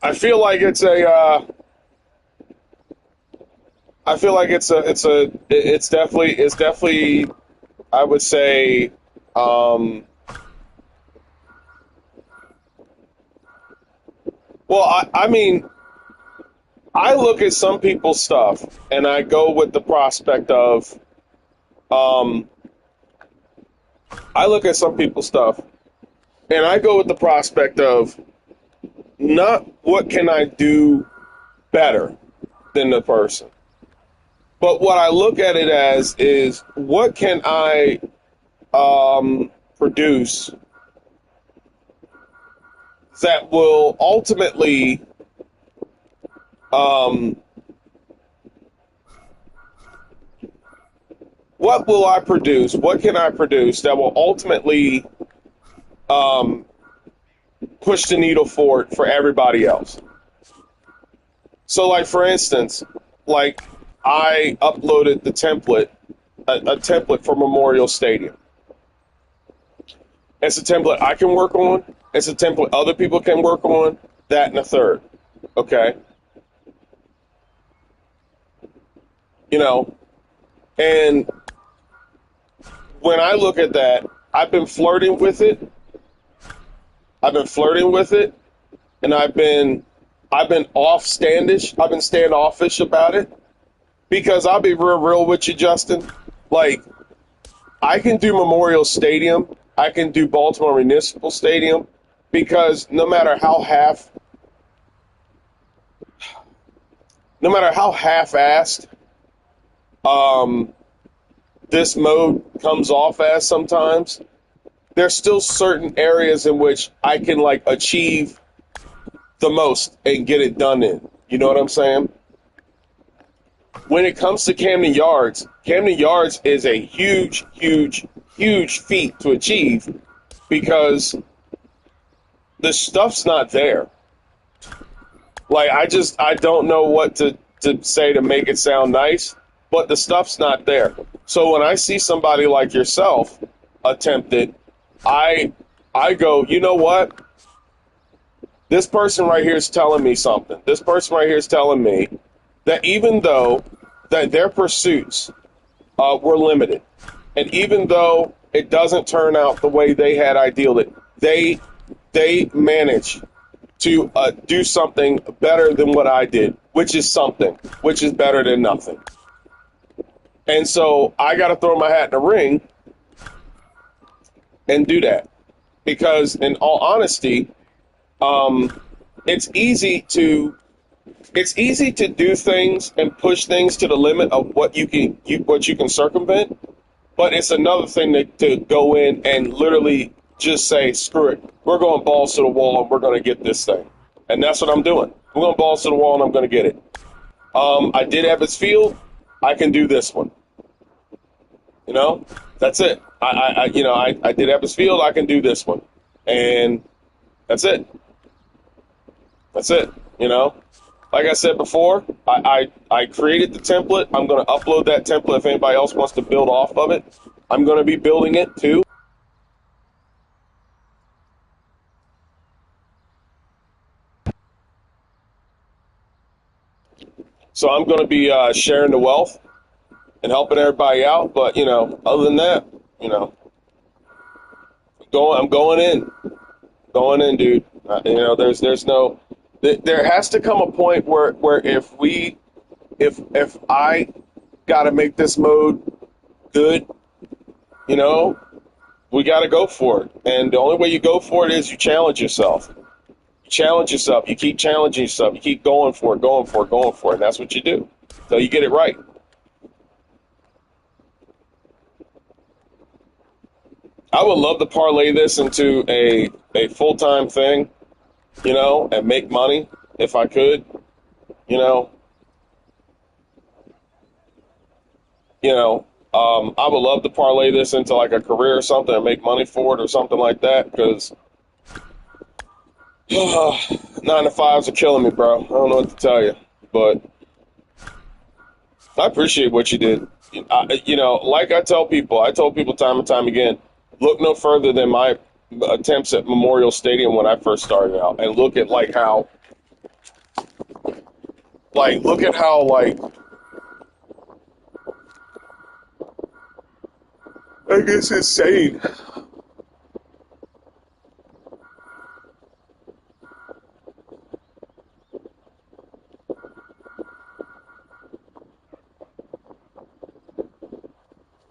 I feel like it's a. I feel like it's definitely. I would say. Um, well, I mean, I look at some people's stuff and I go with the prospect of. Um, I look at some people's stuff and I go with the prospect of not what can I do better than the person, but what I look at it as is what can I produce that will ultimately um, what will I produce? What can I produce that will ultimately um, push the needle forward for everybody else? So, like for instance, like I uploaded the template, a template for Memorial Stadium. It's a template I can work on. It's a template other people can work on. That and a third. Okay. You know, and when I look at that, I've been flirting with it. I've been flirting with it, and I've been offstandish. I've been standoffish about it because I'll be real with you, Justin. Like I can do Memorial Stadium, I can do Baltimore Municipal Stadium because no matter how half-assed um, this mode comes off as sometimes, there's still certain areas in which I can like achieve the most and get it done in. You know what I'm saying? When it comes to Camden Yards is a huge feat to achieve because the stuff's not there. Like I don't know what to say to make it sound nice, but the stuff's not there. So when I see somebody like yourself attempt it, I go, you know what? This person right here is telling me something. This person right here is telling me that even though that their pursuits were limited, and even though it doesn't turn out the way they had idealed it, they manage to do something better than what I did, which is better than nothing. And so I got to throw my hat in the ring and do that because, in all honesty, it's easy to do things and push things to the limit of what you can circumvent, but it's another thing to go in and literally just say, screw it, we're going balls to the wall and we're going to get this thing. And that's what I'm doing. I'm going balls to the wall and I'm going to get it. I did Ebbets Field. I can do this one. You know, that's it. I did Ebbets Field. I can do this one. And that's it. That's it. You know, like I said before, I created the template. I'm going to upload that template if anybody else wants to build off of it. I'm going to be building it too. So I'm going to be sharing the wealth and helping everybody out. But, you know, other than that, you know, I'm going in, dude. You know, there has to come a point where if I got to make this mode good, you know, we got to go for it. And the only way you go for it is you challenge yourself. You challenge yourself. You keep challenging yourself. You keep going for it. And that's what you do. So you get it right. I would love to parlay this into a full-time thing, you know, and make money if I could, you know. I would love to parlay this into like a career or something and make money for it or something like that because 9-to-5s are killing me, bro. I don't know what to tell you, but I appreciate what you did. Like I told people time and time again, look no further than my attempts at Memorial Stadium when I first started out and look at like how Like, look at how, it's insane.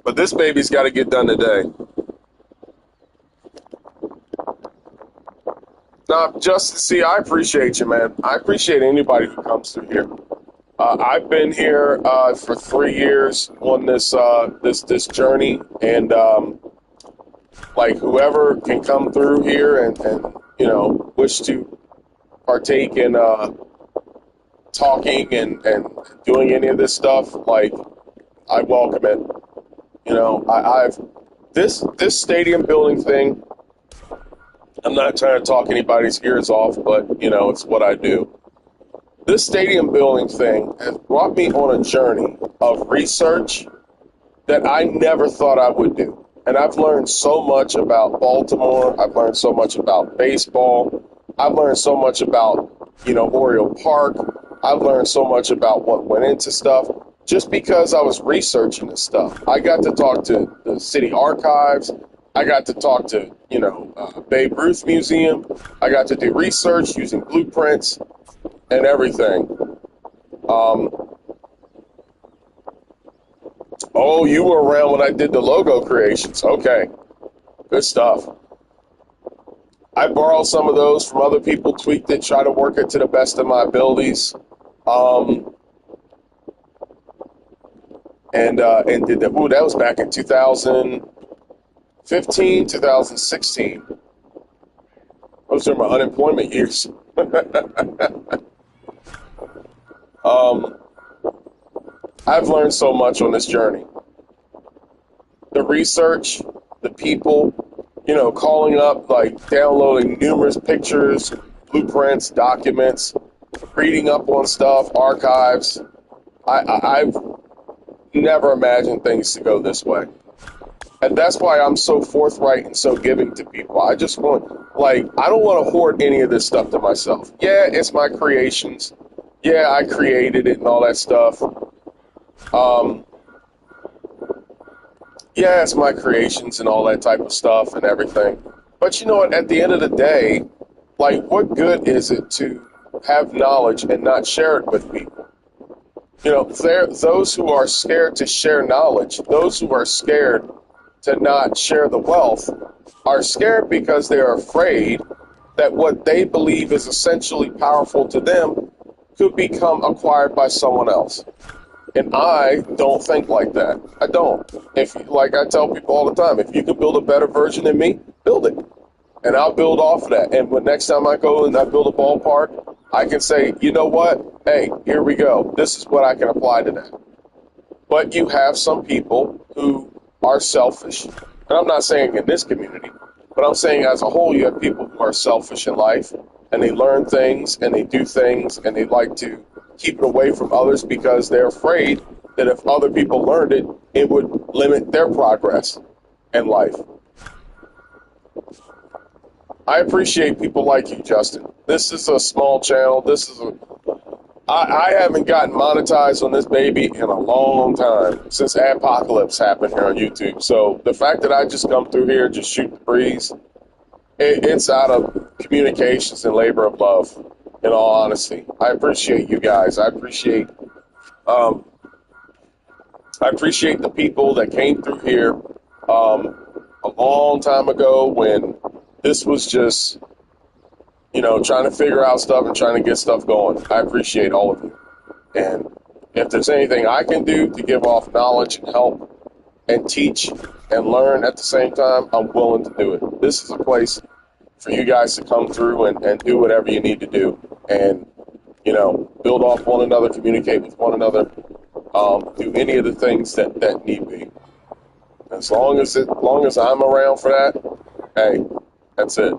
But this baby's got to get done today. Now, Justin, see, I appreciate you, man. I appreciate anybody who comes through here. I've been here for 3 years on this journey, and like whoever can come through here and wish to partake in talking and doing any of this stuff, like I welcome it. I've this stadium building thing. I'm not trying to talk anybody's ears off, but it's what I do. This stadium building thing has brought me on a journey of research that I never thought I would do. And I've learned so much about Baltimore. I've learned so much about baseball. I've learned so much about, Oriole Park. I've learned so much about what went into stuff just because I was researching this stuff. I got to talk to the city archives. I got to talk to, Babe Ruth Museum. I got to do research using blueprints and everything. Oh, you were around when I did the logo creations. Okay, good stuff. I borrowed some of those from other people, tweaked it, try to work it to the best of my abilities, and did that. Ooh, that was back in 2015, 2016. Those are my unemployment years. I've learned so much on this journey. The research, the people, calling up, like downloading numerous pictures, blueprints, documents, reading up on stuff, archives. I've never imagined things to go this way. And that's why I'm so forthright and so giving to people. I just want, I don't want to hoard any of this stuff to myself. Yeah, it's my creations. Yeah, I created it and all that stuff. Yeah, it's my creations and all that type of stuff and everything. But you know what? At the end of the day, what good is it to have knowledge and not share it with people? Those who are scared to share knowledge, those who are scared to not share the wealth, are scared because they are afraid that what they believe is essentially powerful to them could become acquired by someone else. And I don't think like that. I don't. Like I tell people all the time, if you can build a better version than me, build it. And I'll build off of that. And when next time I go and I build a ballpark, I can say, you know what? Hey, here we go. This is what I can apply to that. But you have some people who are selfish. And I'm not saying in this community, but I'm saying as a whole, you have people who are selfish in life. And they learn things and they do things and they like to keep it away from others because they're afraid that if other people learned it, it would limit their progress in life. I appreciate people like you, Justin. This is a small channel. I haven't gotten monetized on this baby in a long time, since Apocalypse happened here on YouTube. So the fact that I just come through here, just shoot the breeze, it's out of communications and labor of love. In all honesty, I appreciate you guys. I appreciate the people that came through here a long time ago when this was just, trying to figure out stuff and trying to get stuff going. I appreciate all of you. And if there's anything I can do to give off knowledge and help and teach and learn at the same time, I'm willing to do it. This is a place for you guys to come through and do whatever you need to do. And, build off one another, communicate with one another, do any of the things that need be. As long as I'm around for that, hey, that's it.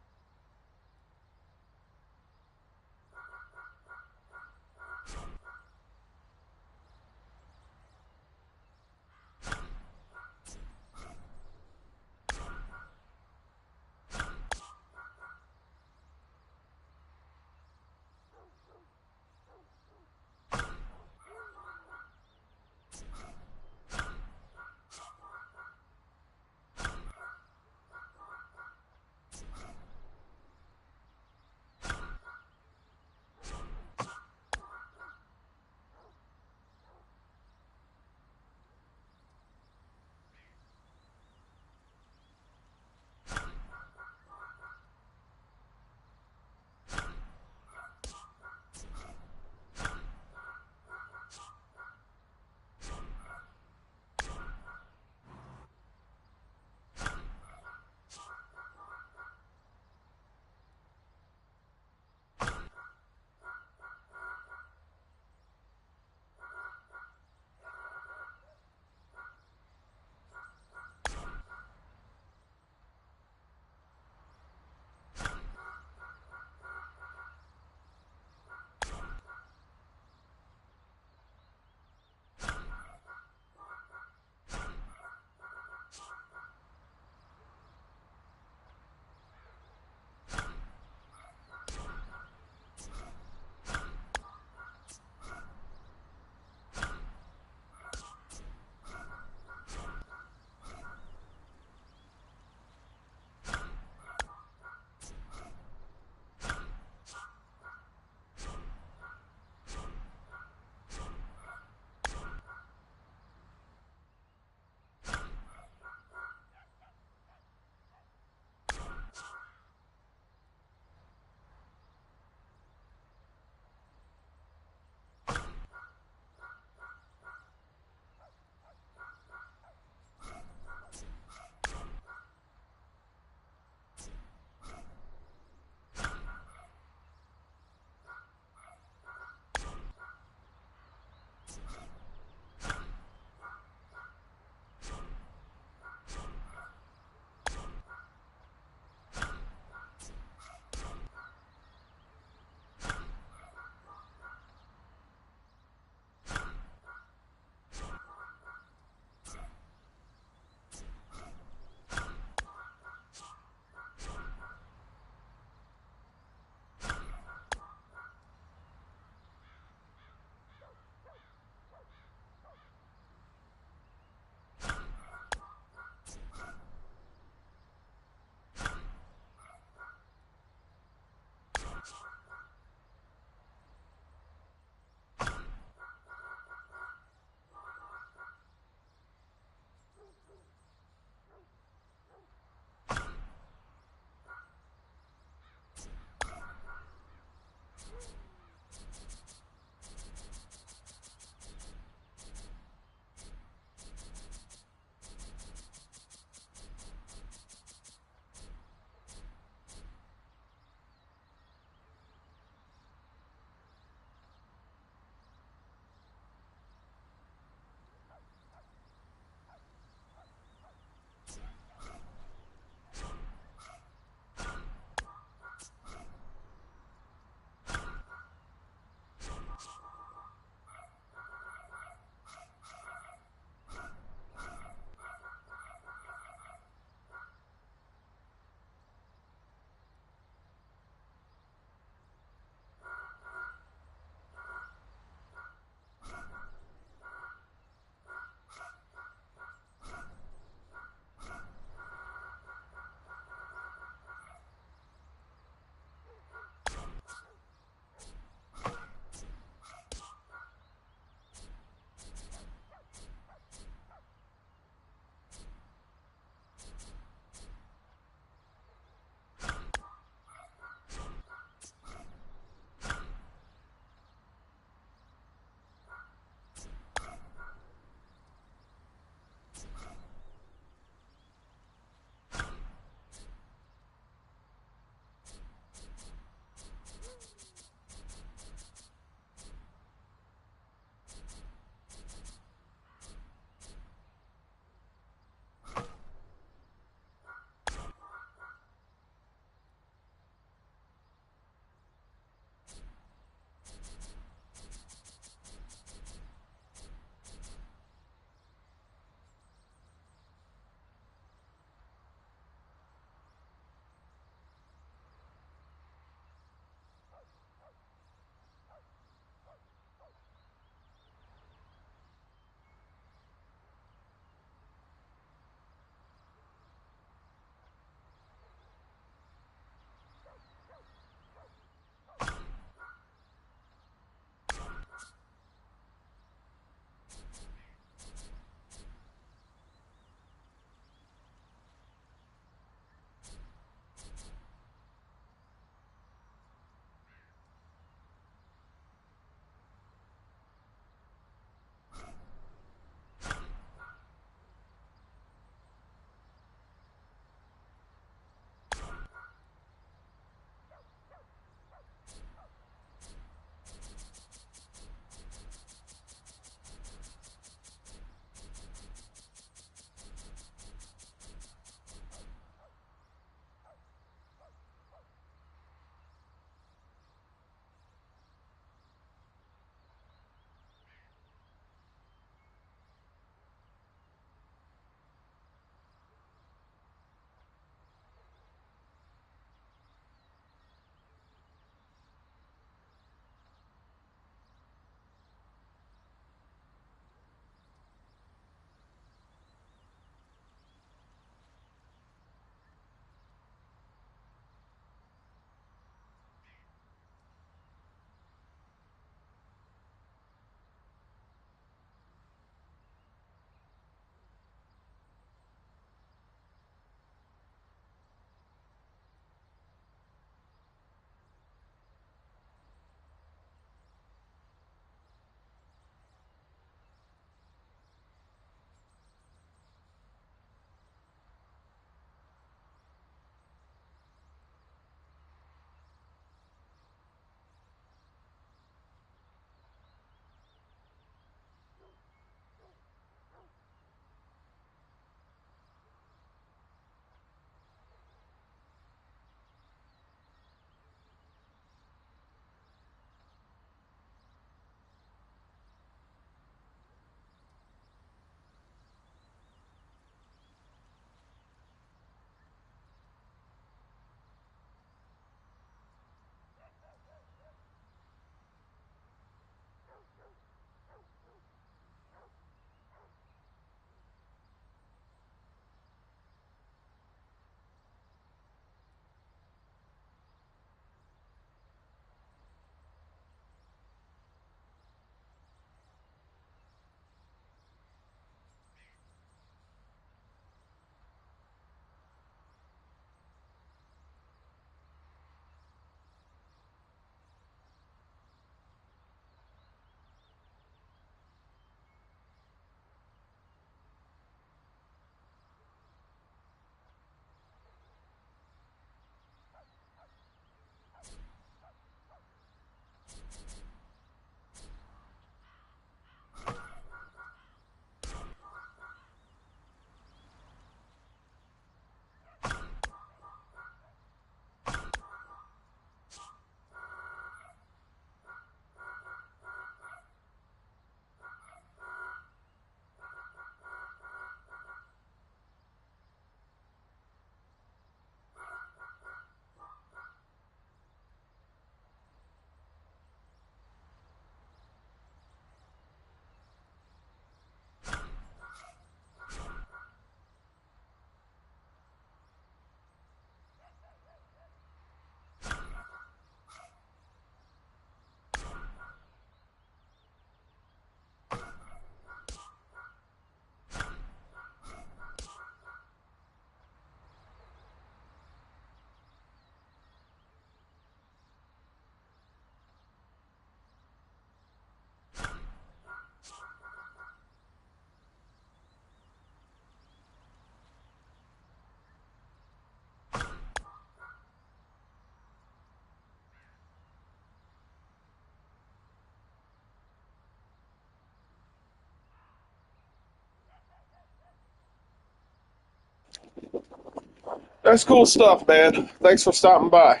That's cool stuff, man. Thanks for stopping by.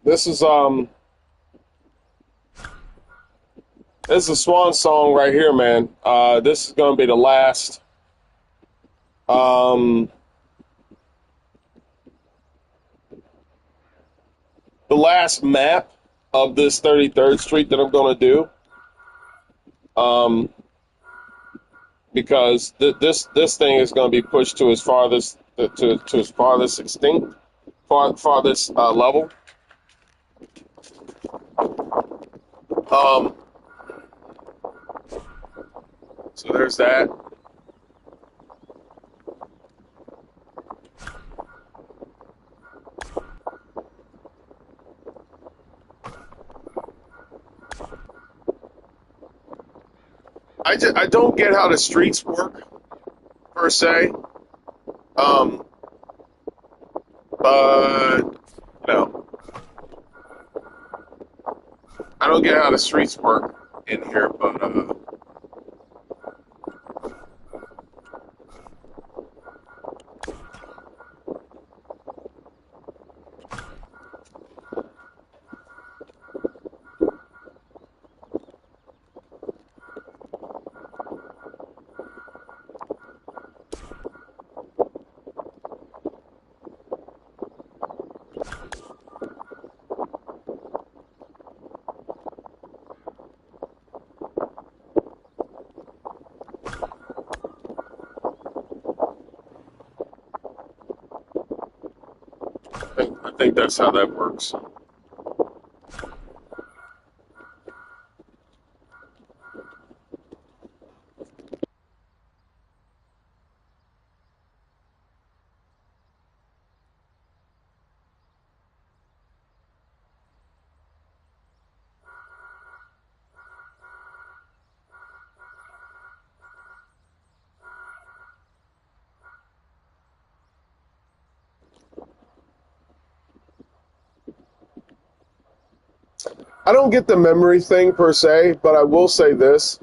This is this is a swan song right here, man. This is gonna be um the last map of this 33rd Street that I'm gonna do. Um, because this thing is gonna be pushed to its farthest to its farthest extinct, farthest level. Um, so there's that. I don't get how the streets work per se. Um, but no, I don't get how the streets work in here. But I think that's how that works. I don't get the memory thing per se, but I will say this.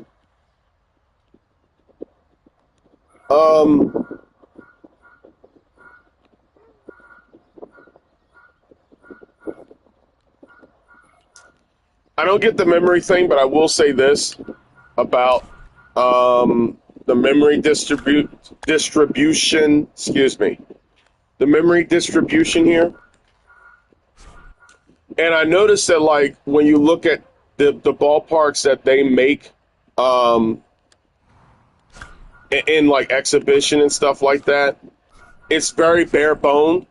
Um, I don't get the memory thing, but I will say this about the memory distribution. Excuse me, the memory distribution here. And I noticed that, like, when you look at the ballparks that they make um, in like exhibition and stuff like that, it's very bare bone.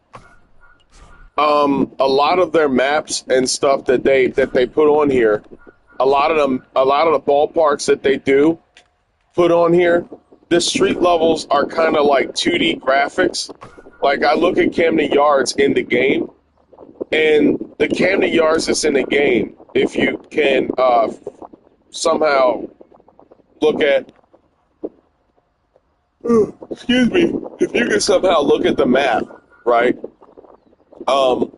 A lot of their maps and stuff that they put on here, a lot of the ballparks that they do put on here, the street levels are kind of like 2D graphics. Like I look at Camden Yards in the game, and the Camden Yards that's in the game, if you can somehow look at, excuse me, if you can somehow look at the map, right? Um,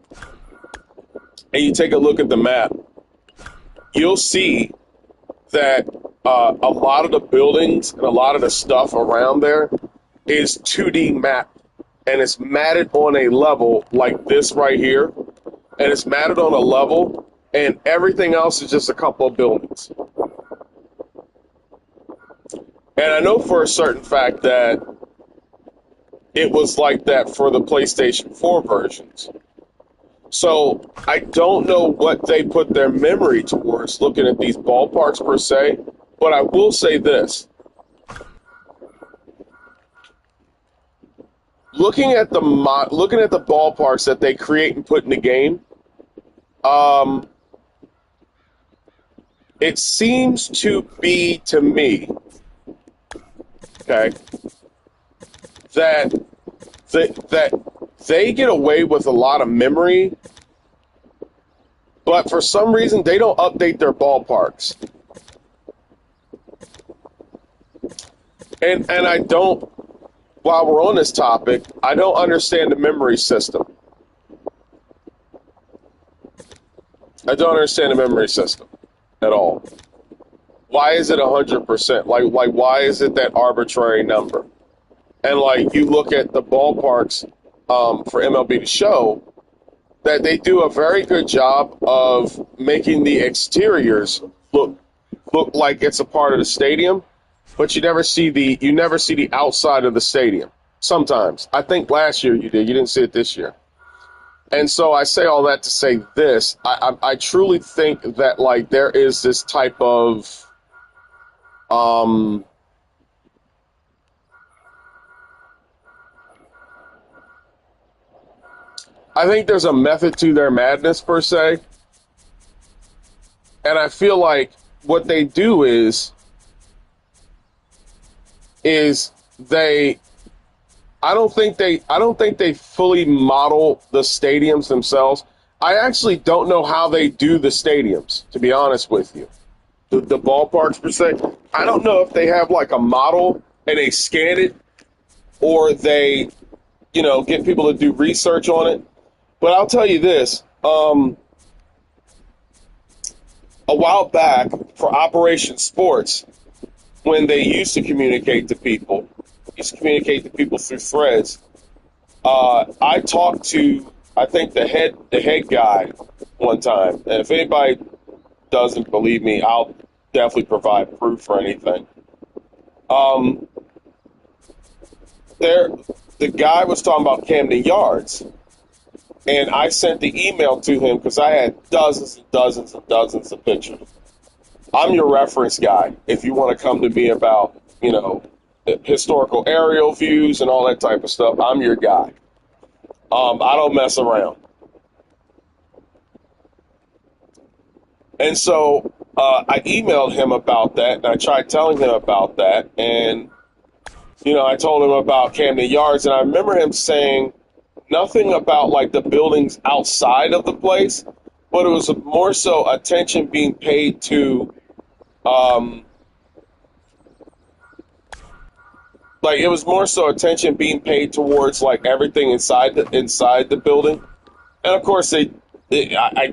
and you take a look at the map, you'll see that a lot of the buildings and a lot of the stuff around there is 2D map, and it's matted on a level like this right here, and it's matted on a level, and everything else is just a couple of buildings. And I know for a certain fact that it was like that for the PlayStation 4 versions. So I don't know what they put their memory towards looking at these ballparks per se, but I will say this. Looking at the ballparks that they create and put in the game, it seems to be to me, okay, that they get away with a lot of memory, but for some reason they don't update their ballparks. And I don't, while we're on this topic, I don't understand the memory system. I don't understand the memory system at all. Why is it 100%? Like why is it that arbitrary number? and like you look at the ballparks for MLB The Show, that they do a very good job of making the exteriors look like it's a part of the stadium, but you never see the outside of the stadium. Sometimes I think last year you did. You didn't see it this year. And so I say all that to say this: I truly think that like there is this type of I think there's a method to their madness per se, and I feel like what they do is they I don't think they fully model the stadiums themselves. I actually don't know how they do the stadiums, to be honest with you. The ballparks per se. I don't know if they have like a model and they scan it, or they, get people to do research on it. But I'll tell you this: a while back for Operation Sports, when they used to communicate to people, through threads. I talked to, I think, the head guy one time, and if anybody doesn't believe me, I'll definitely provide proof or anything. There, the guy was talking about Camden Yards, and I sent the email to him because I had dozens and dozens and dozens of pictures. I'm your reference guy if you want to come to me about, historical aerial views and all that type of stuff. I'm your guy. I don't mess around. And so I emailed him about that, and I tried telling him about that. And, I told him about Camden Yards, and I remember him saying nothing about, like, the buildings outside of the place, but it was more so attention being paid to, it was more so attention being paid towards, like, everything inside the building. And, of course, I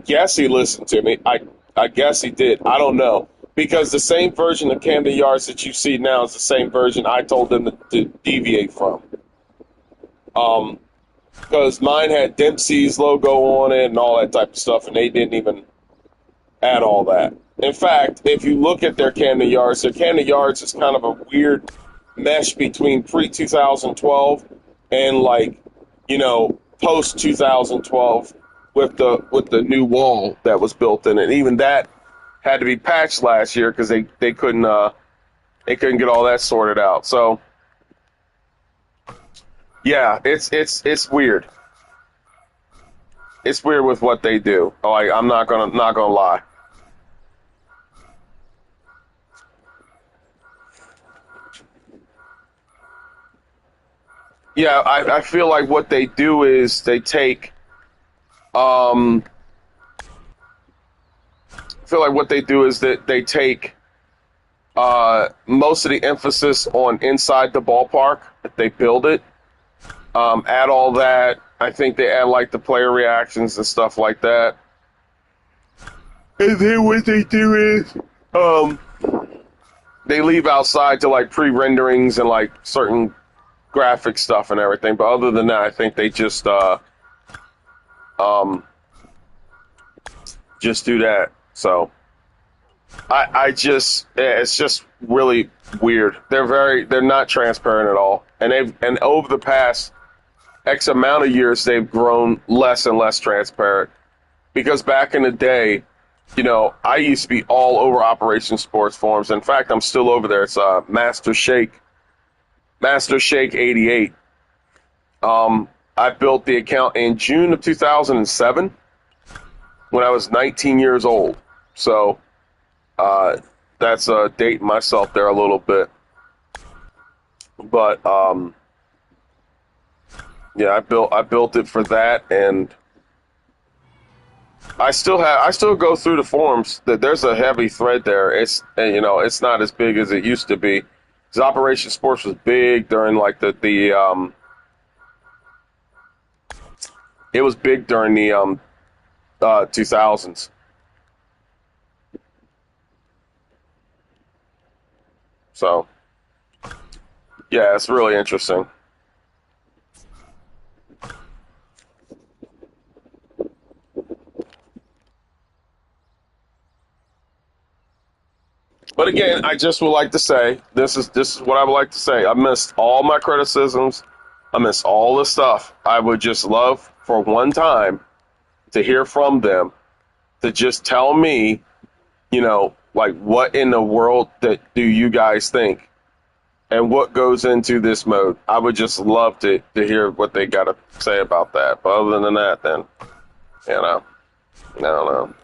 guess he listened to me. I guess he did. I don't know. Because the same version of Camden Yards that you see now is the same version I told them to deviate from. Because mine had Dempsey's logo on it and all that type of stuff, and they didn't even add all that. In fact, if you look at their Camden Yards is kind of a weird mesh between pre-2012 and post-2012 with the new wall that was built in it. Even that had to be patched last year because they couldn't get all that sorted out. So yeah, it's weird. It's weird with what they do. I'm not gonna lie. Yeah, I feel like what they do is they take that they take most of the emphasis on inside the ballpark. If they build it, add all that. I think they add like the player reactions and stuff like that. And then what they do is they leave outside to like pre-renderings and like certain graphic stuff and everything. But other than that, I think they just do that. So it's just really weird. They're not transparent at all. And over the past X amount of years, they've grown less and less transparent. Because back in the day, I used to be all over Operation Sports forums. In fact, I'm still over there. It's Master Shake 88. I built the account in June of 2007 when I was 19 years old. So that's dating myself there a little bit. But yeah, I built it for that, and I still go through the forums. That there's a heavy thread there. It's not as big as it used to be. Because Operation Sports was big during like it was big during the 2000s. So yeah, it's really interesting. But again, I just would like to say this is what I would like to say. I missed all my criticisms. I missed all the stuff. I would just love for one time to hear from them to just tell me, like what in the world that do you guys think and what goes into this mode. I would just love to hear what they got to say about that. But other than that, then, I don't know.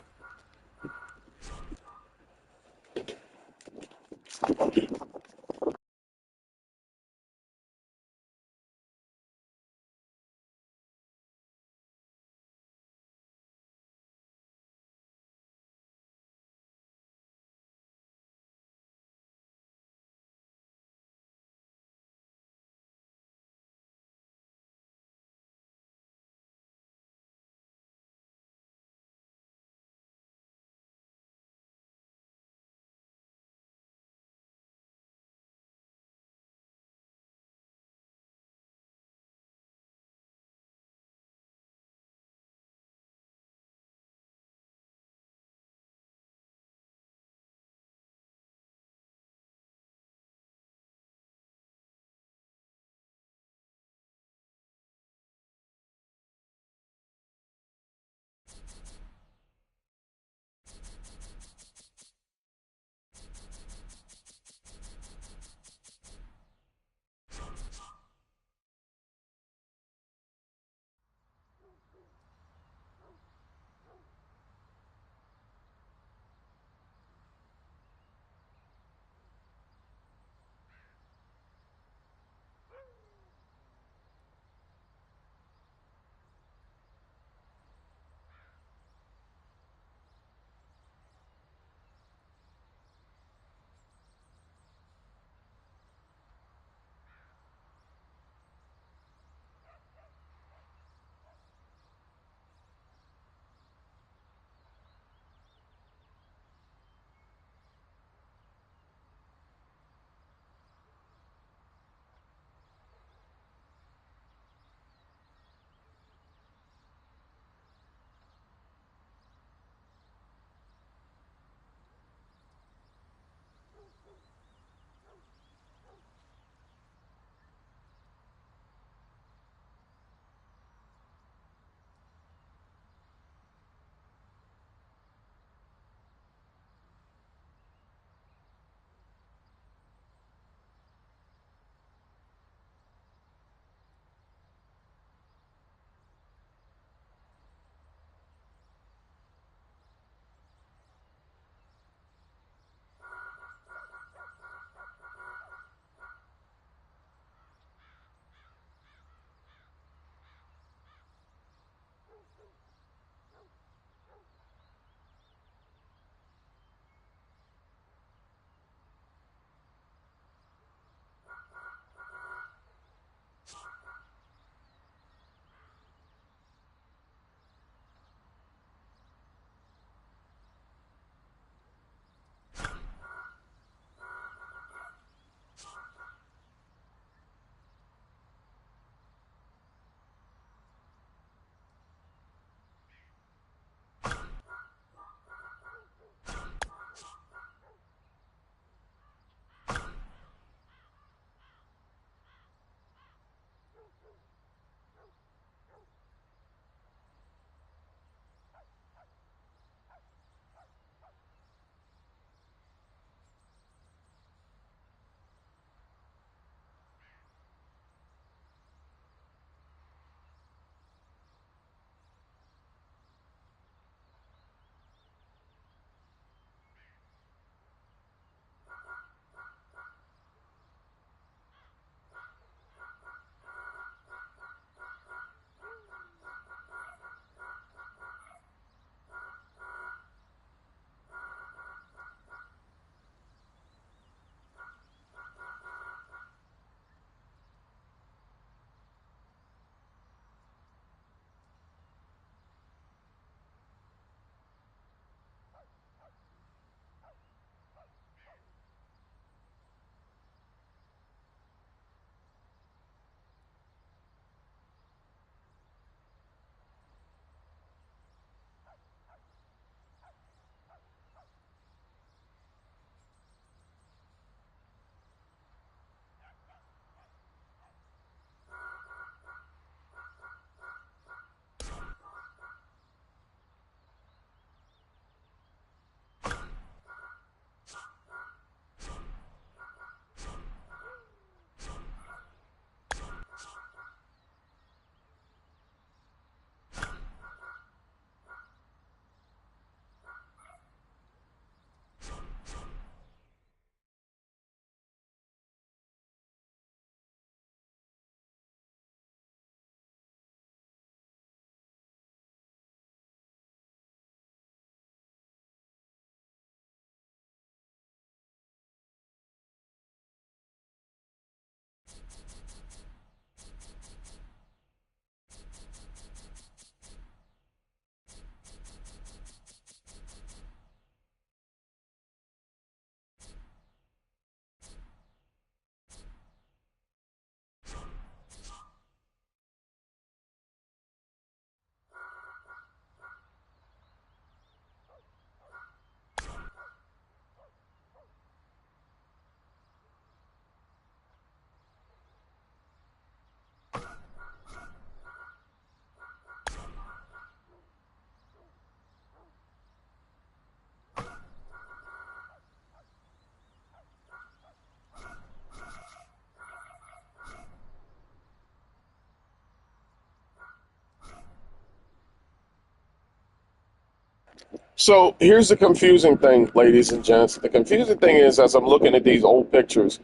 So here's the confusing thing, ladies and gents. The confusing thing is, as I'm looking at these old pictures,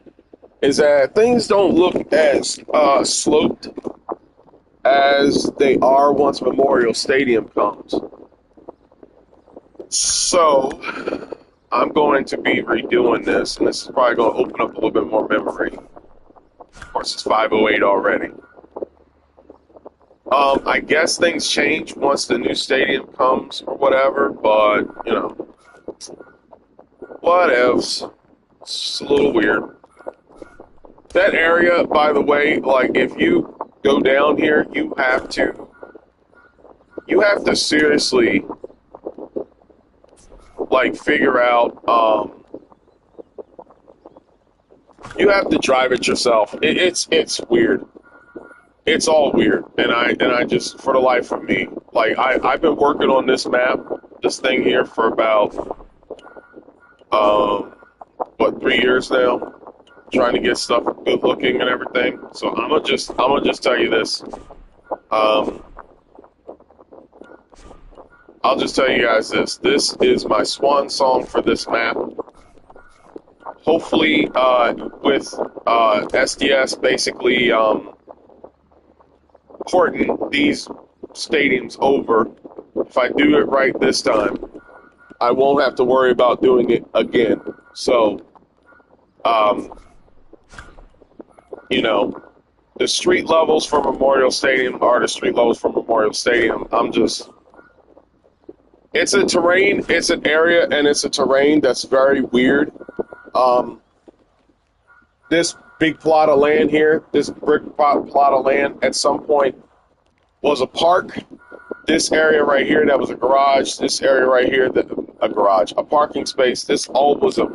is that things don't look as sloped as they are once Memorial Stadium comes. So I'm going to be redoing this, and this is probably going to open up a little bit more memory. Of course, it's 5:08 already. I guess things change once the new stadium comes or whatever, but, you know, what else? It's a little weird. That area, by the way, like if you go down here, you have to seriously like figure out you have to drive it yourself. It's weird. It's all weird. And I just for the life of me, like I've been working on this map, this thing here for about what 3 years now, trying to get stuff good looking and everything. So I'm gonna just tell you this. Um, I'll just tell you guys this. This is my swan song for this map. Hopefully, with SDS basically porting these stadiums over, if I do it right this time, I won't have to worry about doing it again. So, um, you know, the street levels for Memorial Stadium are the street levels for Memorial Stadium. It's a terrain, it's an area, and it's a terrain that's very weird. Um, this big plot of land here, this brick plot of land, at some point was a park. This area right here, that was a garage. This area right here, a garage, a parking space. This all was a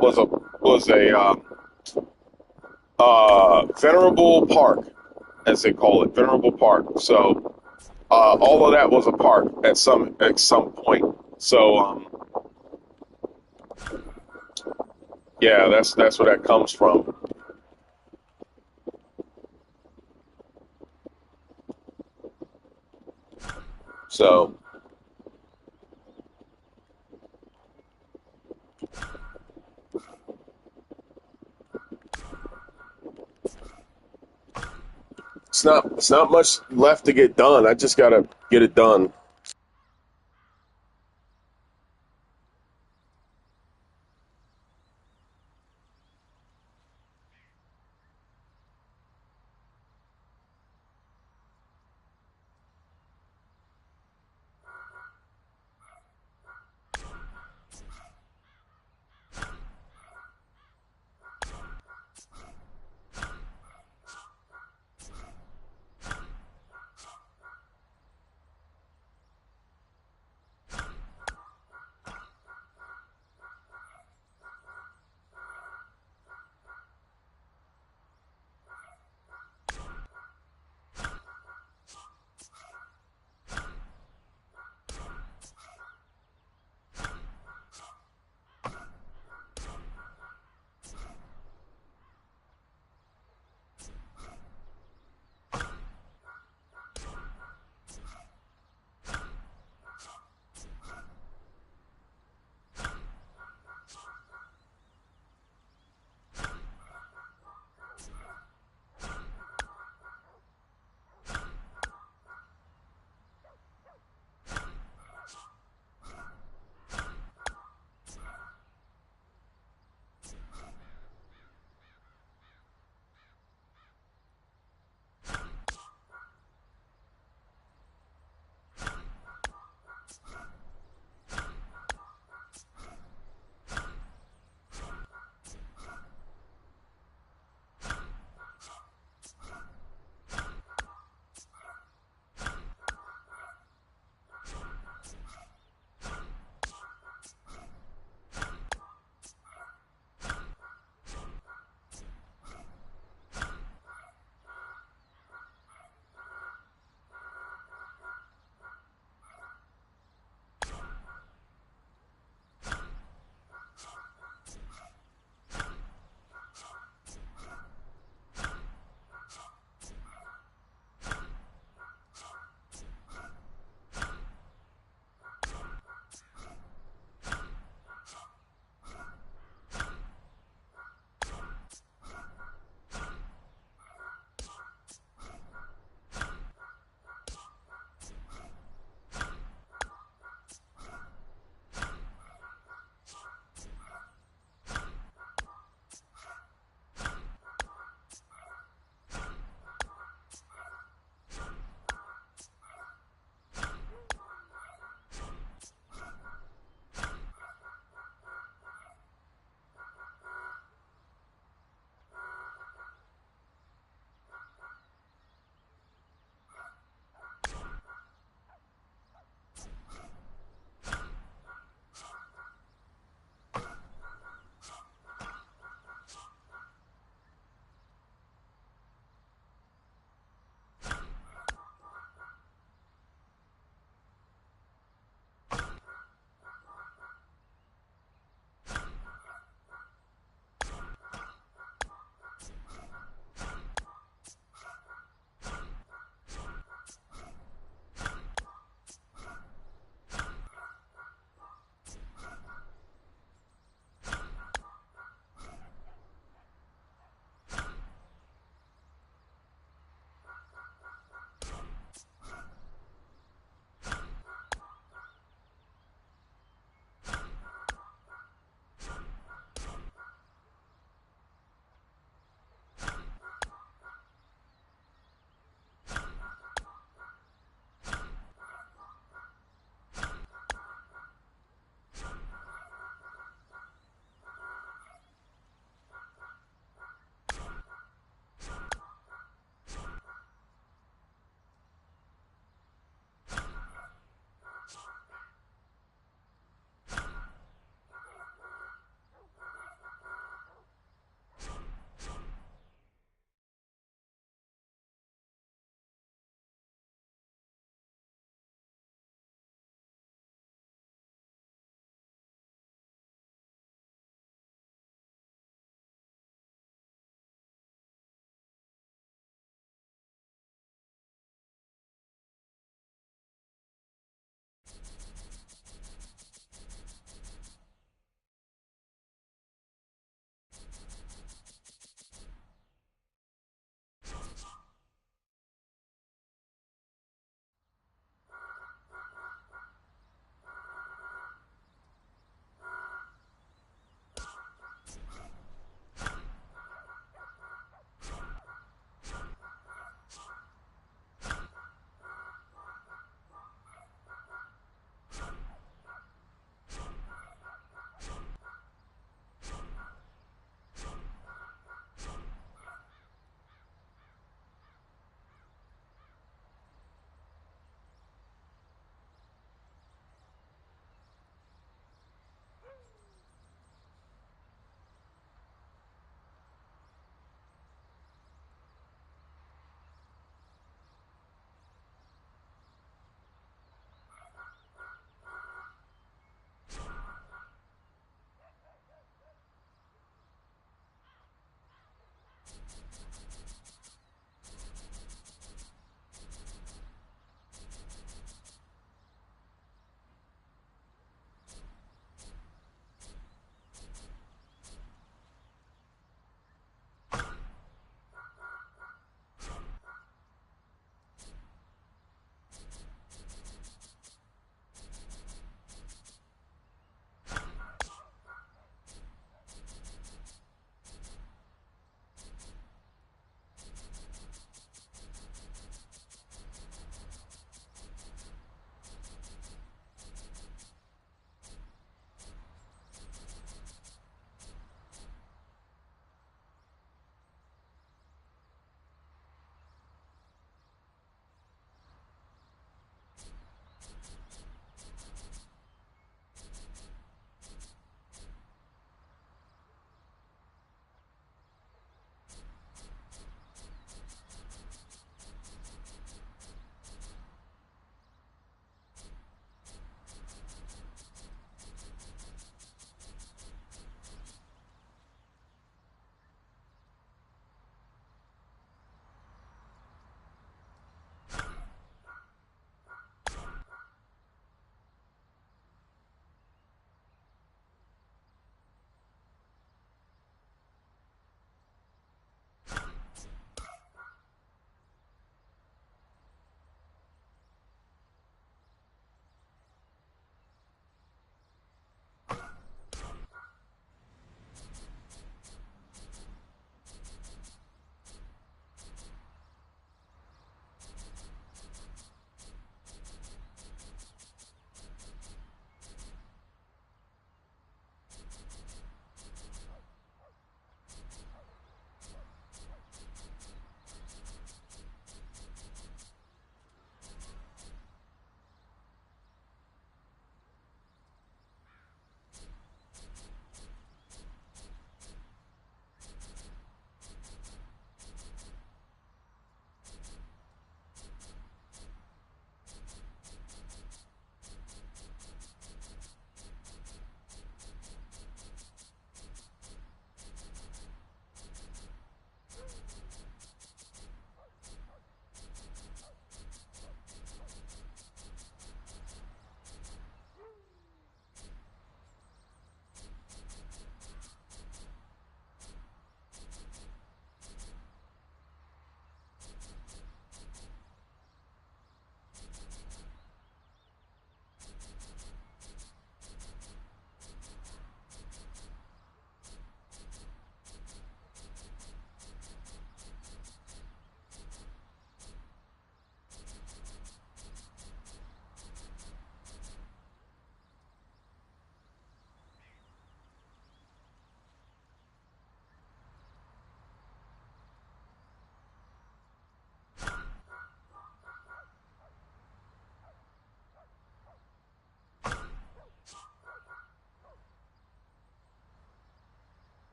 venerable park, as they call it, venerable park. So all of that was a park at some point. So yeah, that's where that comes from. So it's not much left to get done. I just gotta get it done.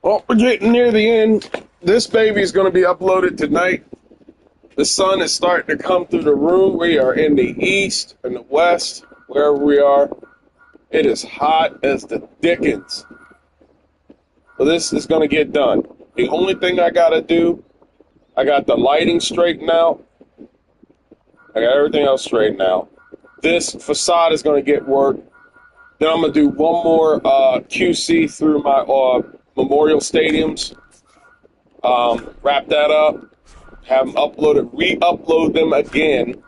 Well, we're getting near the end. This baby is going to be uploaded tonight. The sun is starting to come through the room. We are in the east and the west, wherever we are. It is hot as the dickens. So this is going to get done. The only thing I got to do, I got the lighting straightened out. I got everything else straightened out. This facade is going to get worked. Then I'm going to do one more QC through my Memorial Stadiums. Wrap that up. Have them uploaded, re-upload them again.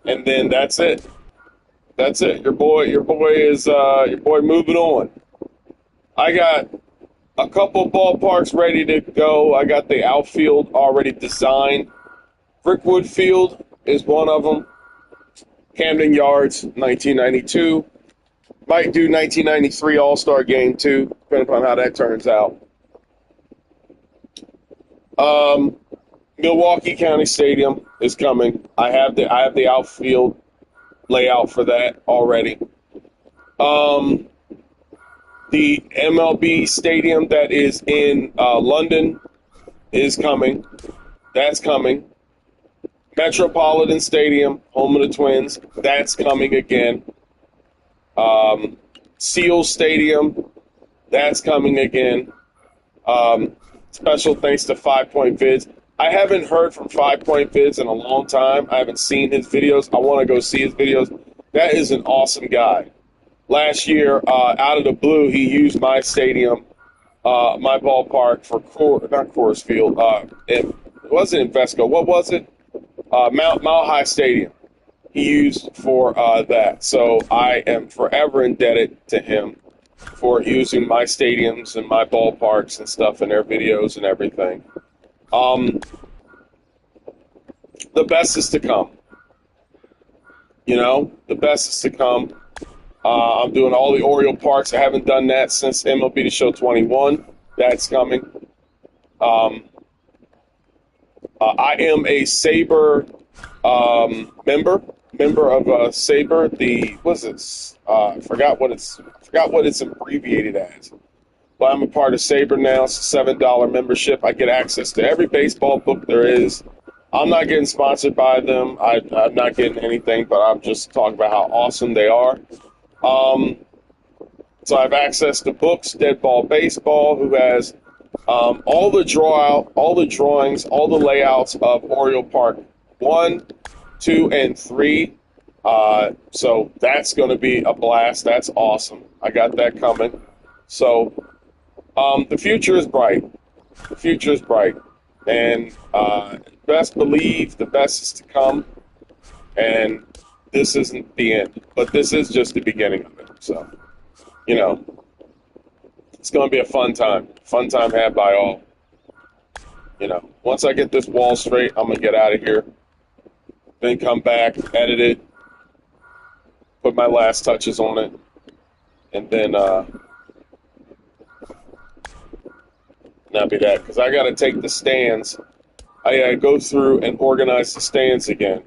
And then that's it. That's it. Your boy is moving on. I got a couple ballparks ready to go. I got the outfield already designed. Brickwood Field is one of them. Camden Yards, 1992. Might do 1993 All-Star Game too, depending upon how that turns out. Milwaukee County Stadium is coming. I have the outfield layout for that already. The MLB stadium that is in London is coming. That's coming. Metropolitan Stadium, home of the Twins, that's coming again. Seal Stadium, that's coming again. Special thanks to 5 Point Vids. I haven't heard from 5 Point Vids in a long time. I haven't seen his videos. I want to go see his videos. That is an awesome guy. Last year, out of the blue, he used my stadium, my ballpark for not Coors Field. It wasn't Invesco. What was it? Mile High Stadium. He used for that. So I am forever indebted to him for using my stadiums and my ballparks and stuff in their videos and everything. The best is to come. You know, the best is to come. I'm doing all the Oriole parks. I haven't done that since MLB The Show 21. That's coming. I am a Sabre member of Sabre. What's this? Forgot what it's abbreviated as. But I'm a part of Sabre now. It's a $7 membership. I get access to every baseball book there is. I'm not getting sponsored by them. I'm not getting anything, but I'm just talking about how awesome they are. So I have access to books, Dead Ball Baseball, who has all the drawings, all the layouts of Oriole Park 1, 2, and 3. So that's going to be a blast. That's awesome. I got that coming. So the future is bright. The future is bright. And best believe the best is to come. And this isn't the end, but this is just the beginning of it. So, you know, it's going to be a fun time had by all. You know, once I get this wall straight, I'm going to get out of here, then come back, edit it, put my last touches on it, and then that'll be that. Because I got to take the stands. I got to go through and organize the stands again.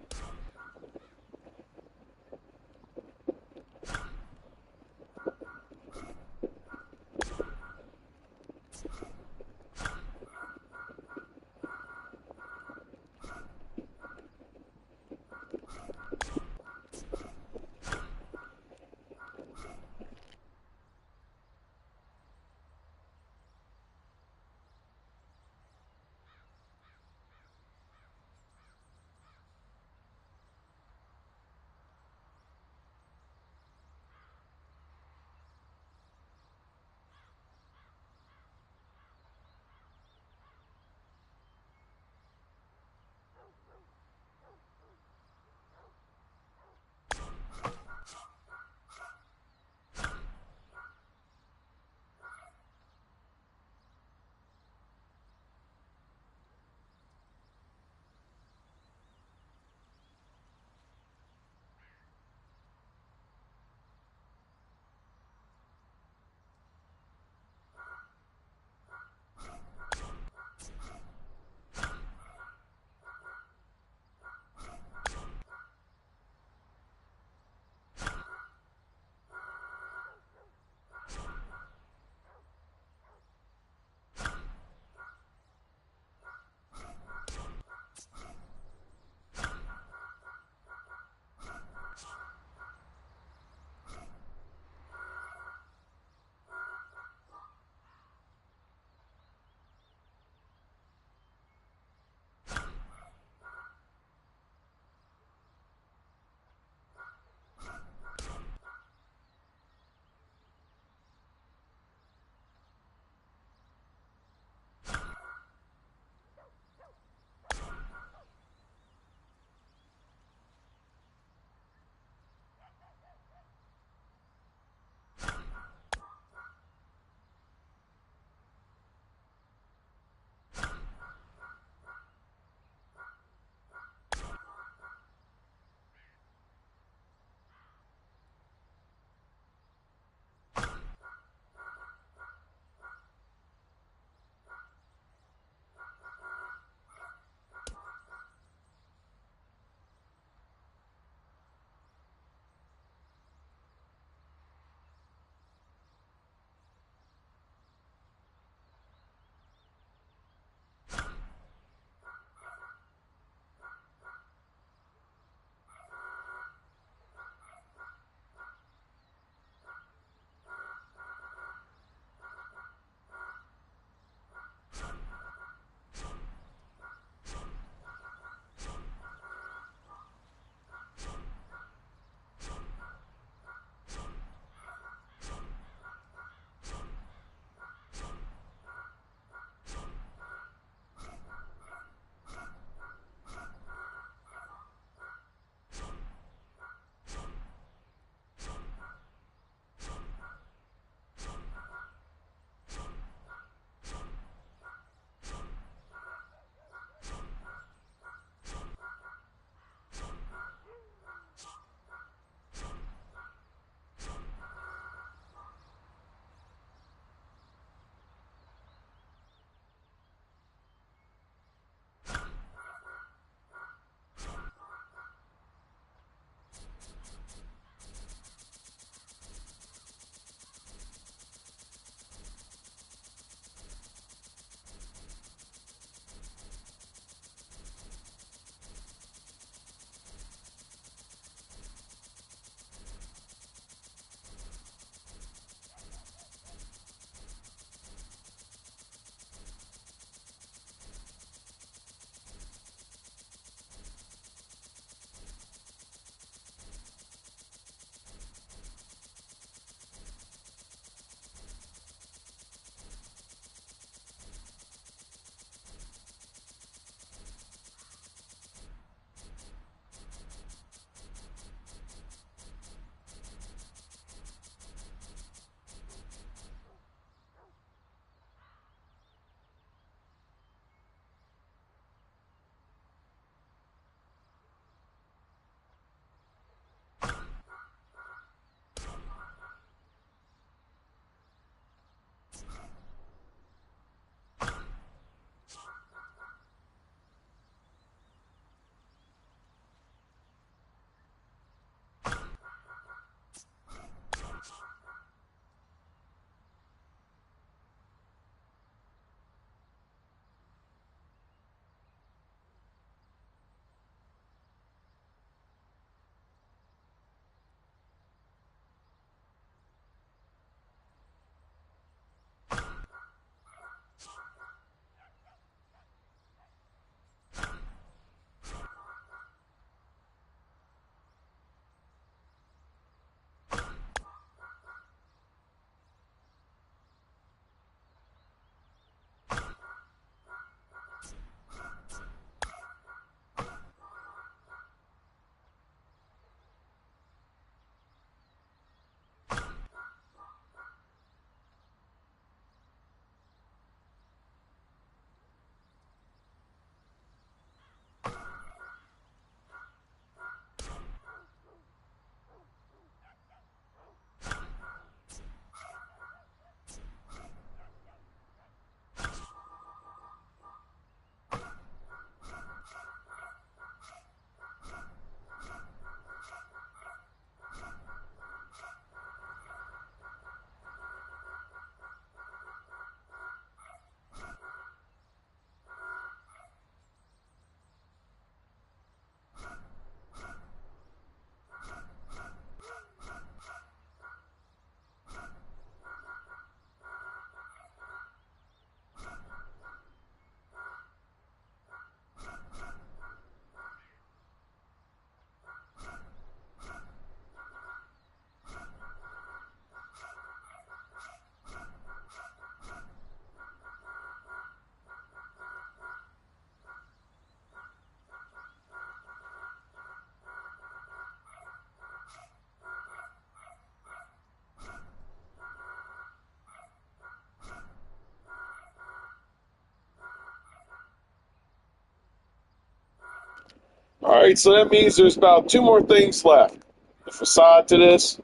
All right, so that means there's about two more things left. The facade to this,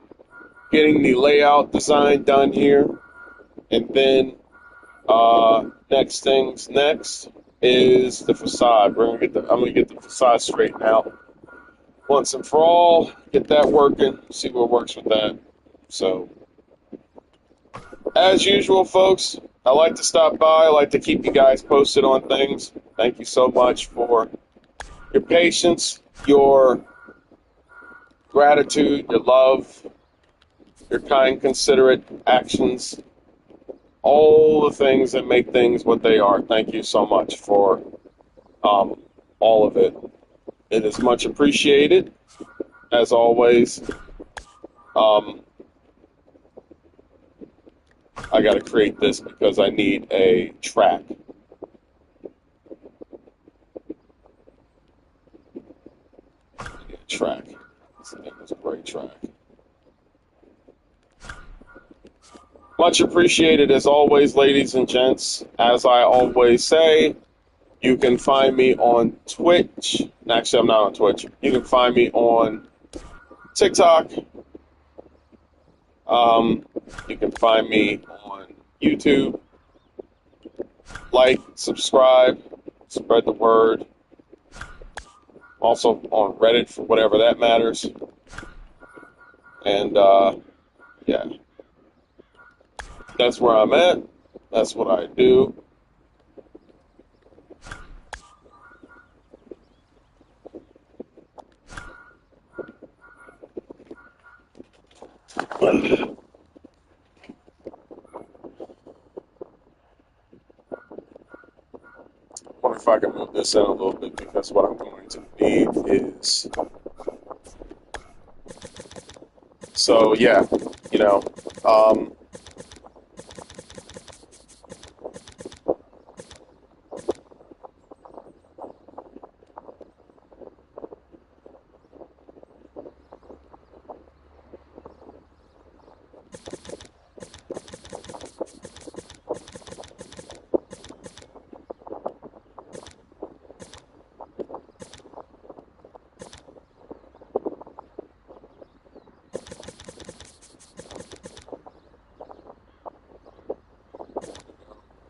getting the layout design done here, and then next is the facade. I'm gonna get the facade straightened out once and for all. Get that working. See what works with that. So, as usual, folks, I like to stop by. I like to keep you guys posted on things. Thank you so much for your patience, your gratitude, your love, your kind, considerate actions, all the things that make things what they are. Thank you so much for all of it. It is much appreciated, as always. I got to create this because I need a track. Track. It's a great track. Much appreciated as always, ladies and gents. As I always say, you can find me on Twitch. Actually, I'm not on Twitch. You can find me on TikTok. You can find me on YouTube. Like, subscribe, spread the word. Also on Reddit for whatever that matters. And yeah, that's where I'm at. That's what I do. I wonder if I can move this in a little bit because what I'm going to need is. So yeah, you know,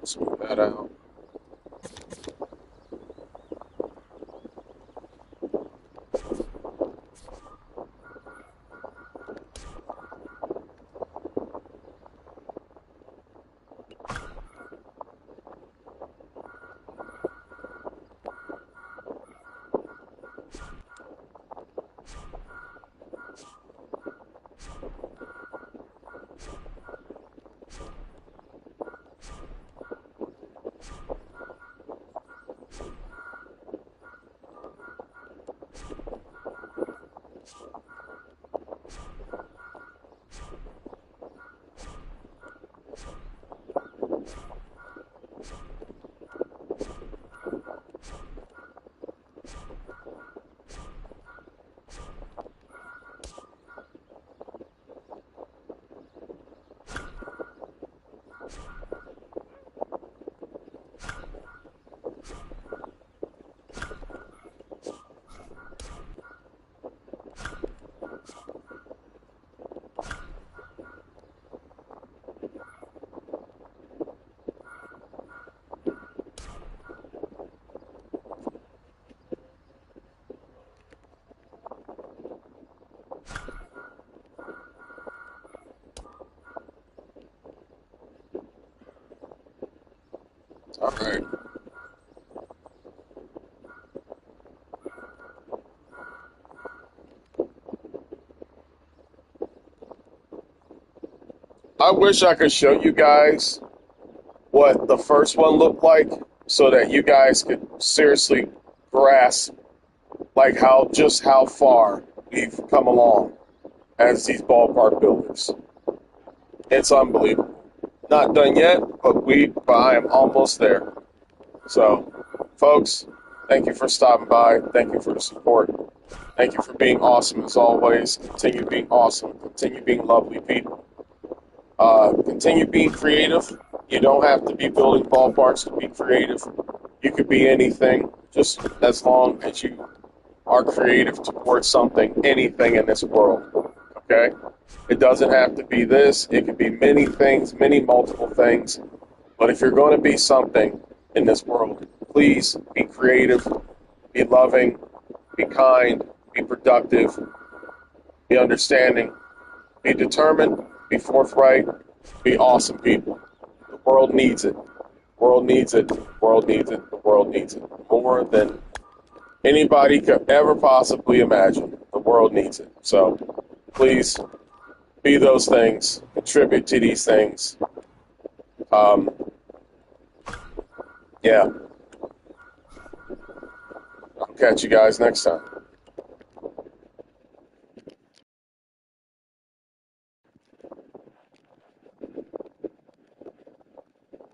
smooth that out. All right. I wish I could show you guys what the first one looked like so that you guys could seriously grasp like how far we've come along as these ballpark builders. It's unbelievable. Not done yet, but I am almost there. So, folks, thank you for stopping by. Thank you for the support. Thank you for being awesome as always. Continue being awesome. Continue being lovely people. Continue being creative. You don't have to be building ballparks to be creative. You could be anything, just as long as you are creative towards something, anything in this world. Okay? It doesn't have to be this. It could be many things, many multiple things. But if you're going to be something in this world, please be creative, be loving, be kind, be productive, be understanding, be determined, be forthright, be awesome people. The world needs it. The world needs it. The world needs it. The world needs it. More than anybody could ever possibly imagine. The world needs it. So please be those things. Contribute to these things. Yeah. I'll catch you guys next time.